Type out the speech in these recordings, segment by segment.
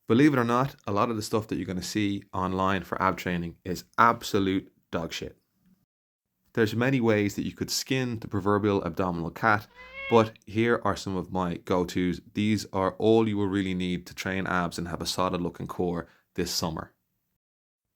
Believe it or not, a lot of the stuff that you're going to see online for ab training is absolute dog shit. There's many ways that you could skin the proverbial abdominal cat, but here are some of my go-tos. These are all you will really need to train abs and have a solid looking core this summer.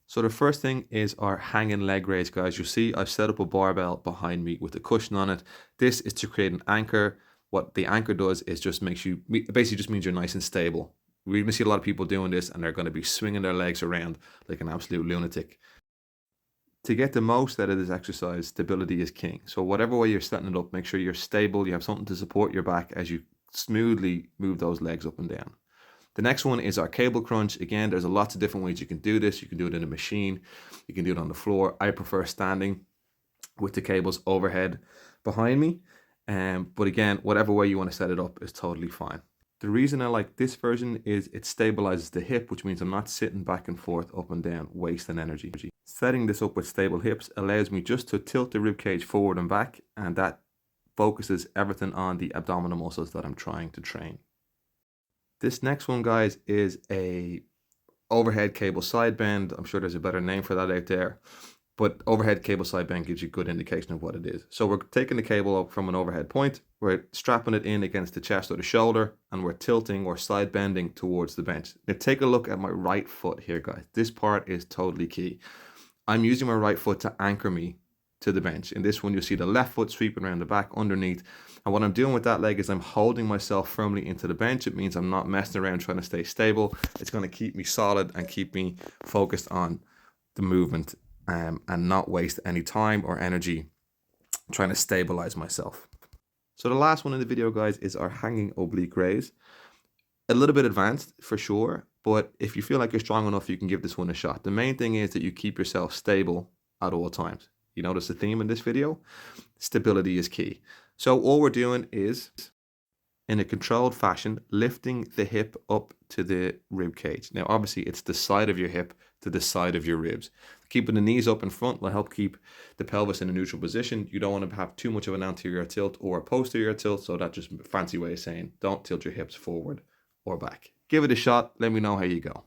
So the first thing is our hanging leg raise, guys. You'll see I've set up a barbell behind me with a cushion on it. This is to create an anchor. What the anchor does is just makes you, basically just means you're nice and stable. We're going to see a lot of people doing this and they're going to be swinging their legs around like an absolute lunatic. To get the most out of this exercise, stability is king. So whatever way you're setting it up, make sure you're stable, you have something to support your back as you smoothly move those legs up and down. The next one is our cable crunch. Again, there's lots of different ways you can do this. You can do it in a machine, you can do it on the floor. I prefer standing with the cables overhead behind me. But again, whatever way you want to set it up is totally fine. The reason I like this version is it stabilizes the hip, which means I'm not sitting back and forth, up and down, wasting energy. Setting this up with stable hips allows me just to tilt the rib cage forward and back, and that focuses everything on the abdominal muscles that I'm trying to train. This next one, guys, is a overhead cable side bend. I'm sure there's a better name for that out there. But overhead cable side bend gives you a good indication of what it is. So we're taking the cable up from an overhead point, we're strapping it in against the chest or the shoulder, and we're tilting or side bending towards the bench. Now take a look at my right foot here, guys. This part is totally key. I'm using my right foot to anchor me to the bench. In this one, you'll see the left foot sweeping around the back underneath. And what I'm doing with that leg is I'm holding myself firmly into the bench. It means I'm not messing around trying to stay stable. It's going to keep me solid and keep me focused on the movement. And not waste any time or energy trying to stabilize myself. So the last one in the video, guys, is our hanging oblique raise. A little bit advanced for sure, but if you feel like you're strong enough, you can give this one a shot. The main thing is that you keep yourself stable at all times. You notice the theme in this video? Stability is key. So all we're doing is, in a controlled fashion, lifting the hip up to the rib cage. Now, obviously, it's the side of your hip to the side of your ribs. Keeping the knees up in front will help keep the pelvis in a neutral position. You don't want to have too much of an anterior tilt or a posterior tilt, so that's just a fancy way of saying don't tilt your hips forward or back. Give it a shot. Let me know how you go.